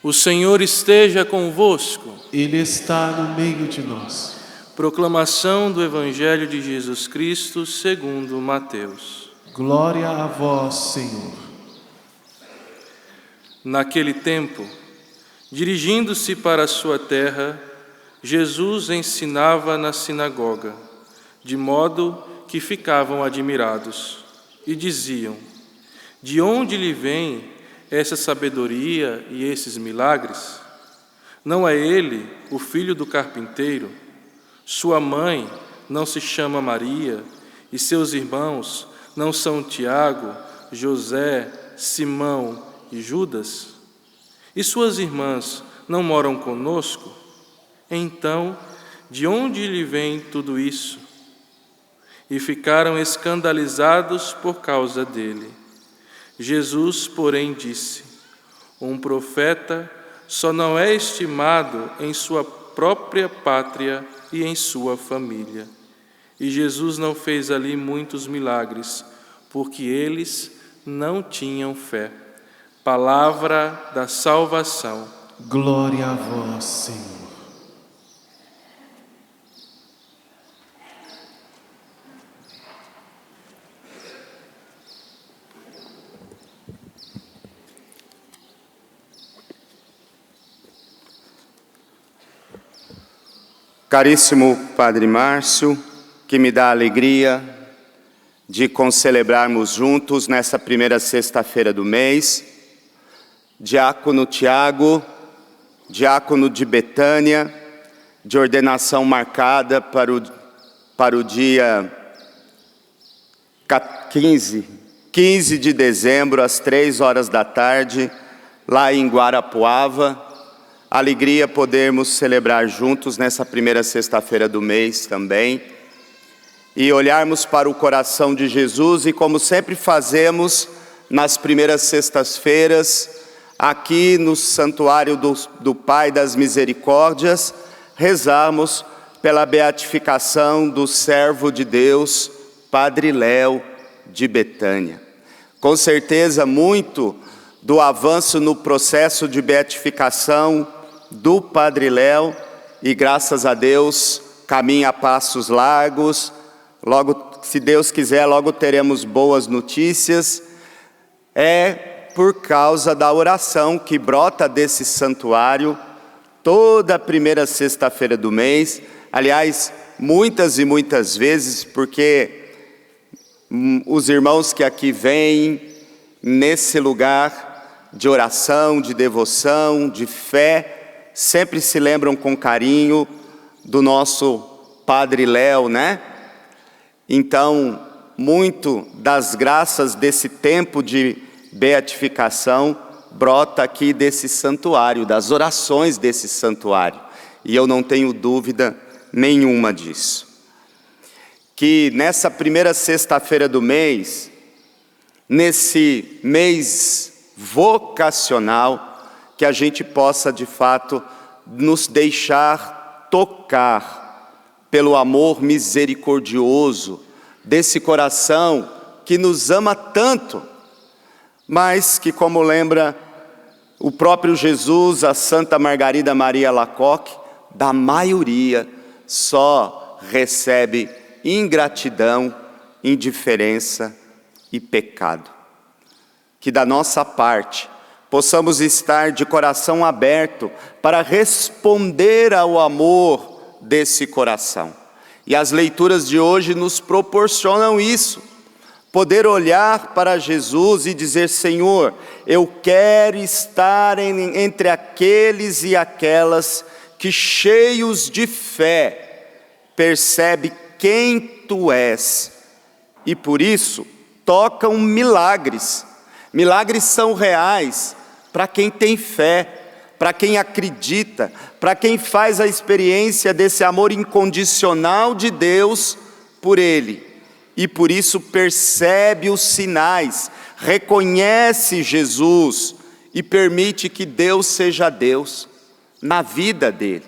O Senhor esteja convosco. Ele está no meio de nós. Proclamação do Evangelho de Jesus Cristo segundo Mateus. Glória a vós, Senhor. Naquele tempo, dirigindo-se para a sua terra, Jesus ensinava na sinagoga, de modo que ficavam admirados e diziam: de onde lhe vem essa sabedoria e esses milagres? Não é ele o filho do carpinteiro? Sua mãe não se chama Maria, e seus irmãos não são Tiago, José, Simão e Judas? E suas irmãs não moram conosco? Então, de onde lhe vem tudo isso? E ficaram escandalizados por causa dele. Jesus, porém, disse: um profeta só não é estimado em sua própria pátria e em sua família. E Jesus não fez ali muitos milagres, porque eles não tinham fé. Palavra da salvação. Glória a vós, Senhor. Caríssimo Padre Márcio, que me dá a alegria de concelebrarmos juntos nessa primeira sexta-feira do mês, Diácono Tiago, diácono de Betânia, de ordenação marcada para o dia 15 de dezembro, às 3 horas da tarde, lá em Guarapuava. Alegria podermos celebrar juntos nessa primeira sexta-feira do mês também, e olharmos para o coração de Jesus, e como sempre fazemos nas primeiras sextas-feiras, aqui no Santuário do Pai das Misericórdias, rezarmos pela beatificação do servo de Deus, Padre Léo de Betânia. Com certeza, muito do avanço no processo de beatificação do Padre Léo, e graças a Deus, caminha a passos largos. Logo, se Deus quiser, logo teremos boas notícias. É por causa da oração que brota desse santuário toda a primeira sexta-feira do mês. Aliás, muitas e muitas vezes, porque os irmãos que aqui vêm nesse lugar de oração, de devoção, de fé, sempre se lembram com carinho do nosso Padre Léo, né? Então, muito das graças desse tempo de beatificação brota aqui desse santuário, das orações desse santuário. E eu não tenho dúvida nenhuma disso. Que nessa primeira sexta-feira do mês, nesse mês vocacional, que a gente possa, de fato, nos deixar tocar pelo amor misericordioso desse coração que nos ama tanto, mas que, como lembra o próprio Jesus, a Santa Margarida Maria Alacoque, da maioria só recebe ingratidão, indiferença e pecado. Que da nossa parte possamos estar de coração aberto para responder ao amor desse coração. E as leituras de hoje nos proporcionam isso. Poder olhar para Jesus e dizer: Senhor, eu quero estar entre aqueles e aquelas que, cheios de fé, percebe quem Tu és. E por isso tocam milagres. Milagres são reais para quem tem fé, para quem acredita, para quem faz a experiência desse amor incondicional de Deus por ele. E por isso percebe os sinais, reconhece Jesus e permite que Deus seja Deus na vida dele.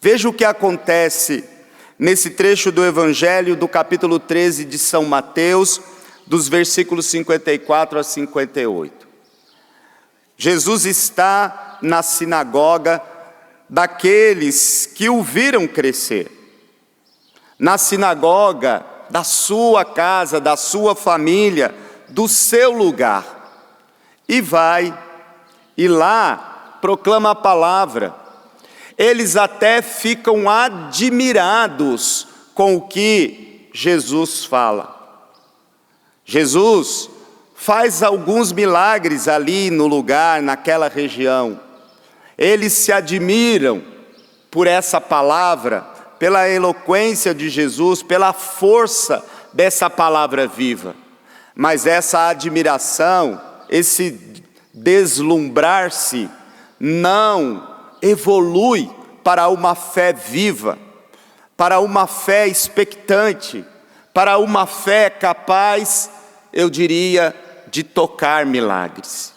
Veja o que acontece nesse trecho do Evangelho do capítulo 13 de São Mateus, dos versículos 54 a 58. Jesus está na sinagoga daqueles que o viram crescer, na sinagoga da sua casa, da sua família, do seu lugar, e vai, e lá proclama a palavra. Eles até ficam admirados com o que Jesus fala. Jesus faz alguns milagres ali no lugar, naquela região. Eles se admiram por essa palavra, pela eloquência de Jesus, pela força dessa palavra viva. Mas essa admiração, esse deslumbrar-se, não evolui para uma fé viva, para uma fé expectante, para uma fé capaz, eu diria, de tocar milagres.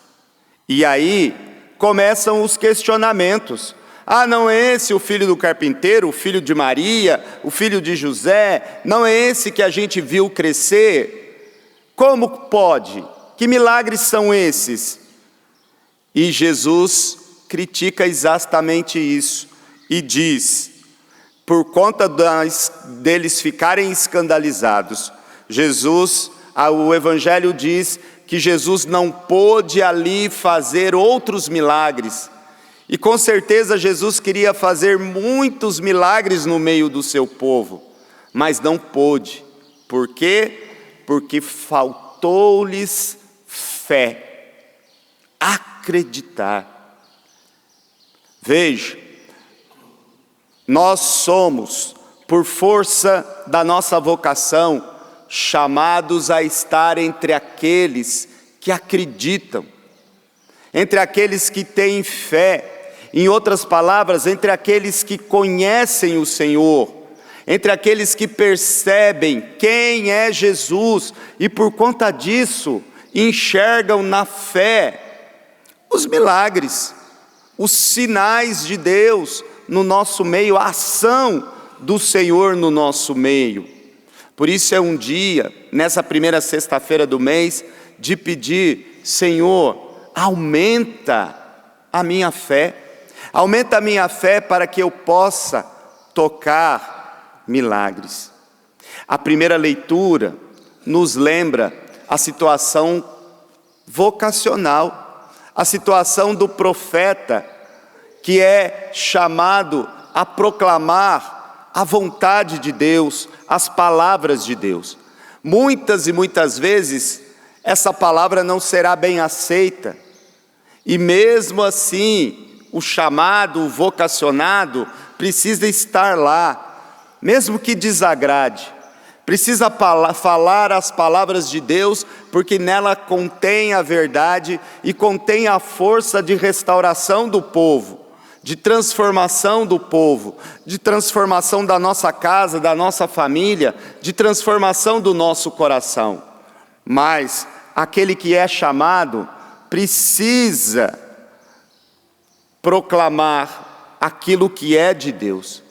E aí começam os questionamentos. Ah, não é esse o filho do carpinteiro, o filho de Maria, o filho de José? Não é esse que a gente viu crescer? Como pode? Que milagres são esses? E Jesus critica exatamente isso e diz, por conta deles ficarem escandalizados, o Evangelho diz que Jesus não pôde ali fazer outros milagres. E com certeza Jesus queria fazer muitos milagres no meio do seu povo, mas não pôde. Por quê? Porque faltou-lhes fé, acreditar. Veja, nós somos, por força da nossa vocação, chamados a estar entre aqueles que acreditam, entre aqueles que têm fé, em outras palavras, entre aqueles que conhecem o Senhor, entre aqueles que percebem quem é Jesus e por conta disso enxergam na fé os milagres, os sinais de Deus no nosso meio, a ação do Senhor no nosso meio. Por isso é um dia, nessa primeira sexta-feira do mês, de pedir, Senhor, aumenta a minha fé para que eu possa tocar milagres. A primeira leitura nos lembra a situação vocacional, a situação do profeta, que é chamado a proclamar a vontade de Deus, as palavras de Deus. Muitas e muitas vezes, essa palavra não será bem aceita. E mesmo assim, o chamado, o vocacionado, precisa estar lá, mesmo que desagrade. Precisa falar as palavras de Deus, porque nela contém a verdade e contém a força de restauração do povo, de transformação do povo, de transformação da nossa casa, da nossa família, de transformação do nosso coração. Mas aquele que é chamado precisa proclamar aquilo que é de Deus,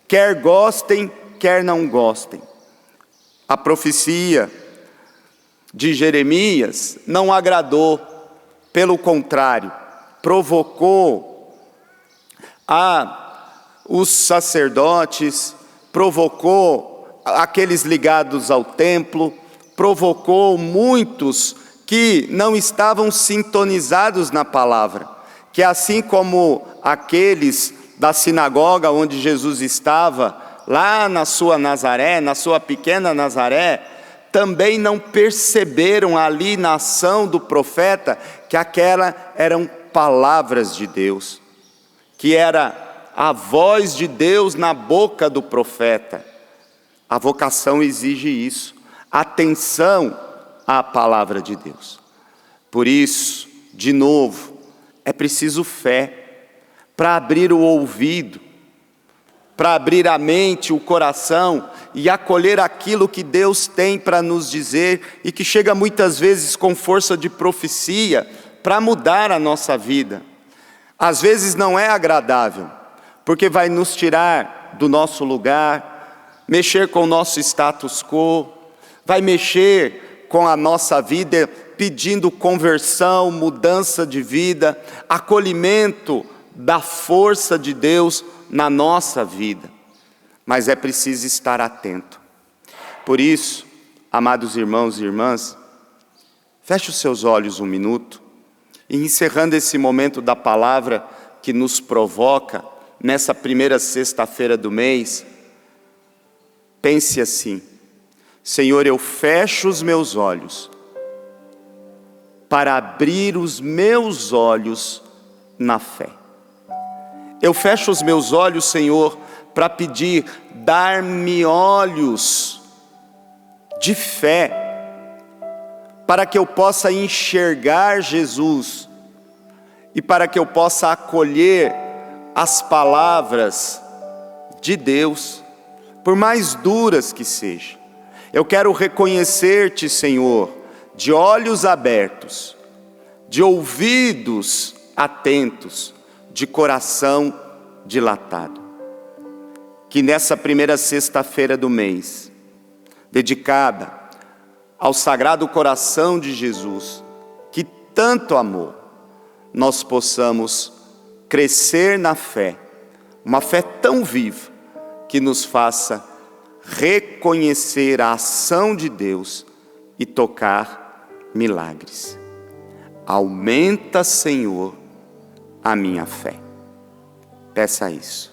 quer gostem, quer não gostem. A profecia de Jeremias não agradou, pelo contrário, provocou os sacerdotes, provocou aqueles ligados ao templo, provocou muitos que não estavam sintonizados na palavra, que assim como aqueles da sinagoga onde Jesus estava, lá na sua Nazaré, na sua pequena Nazaré, também não perceberam ali na ação do profeta que aquelas eram palavras de Deus, que era a voz de Deus na boca do profeta. A vocação exige isso, atenção à palavra de Deus. Por isso, de novo, é preciso fé para abrir o ouvido, para abrir a mente, o coração e acolher aquilo que Deus tem para nos dizer e que chega muitas vezes com força de profecia para mudar a nossa vida. Às vezes não é agradável, porque vai nos tirar do nosso lugar, mexer com o nosso status quo, vai mexer com a nossa vida, pedindo conversão, mudança de vida, acolhimento da força de Deus na nossa vida. Mas é preciso estar atento. Por isso, amados irmãos e irmãs, feche os seus olhos um minuto e, encerrando esse momento da palavra que nos provoca nessa primeira sexta-feira do mês, pense assim: Senhor, eu fecho os meus olhos para abrir os meus olhos na fé. Eu fecho os meus olhos, Senhor, para pedir, dar-me olhos de fé, para que eu possa enxergar Jesus e para que eu possa acolher as palavras de Deus, por mais duras que sejam. Eu quero reconhecer-te, Senhor, de olhos abertos, de ouvidos atentos, de coração dilatado. Que nessa primeira sexta-feira do mês, dedicada ao Sagrado Coração de Jesus, que tanto amou, nós possamos crescer na fé, uma fé tão viva, que nos faça reconhecer a ação de Deus e tocar milagres. Aumenta, Senhor, a minha fé. Peça isso.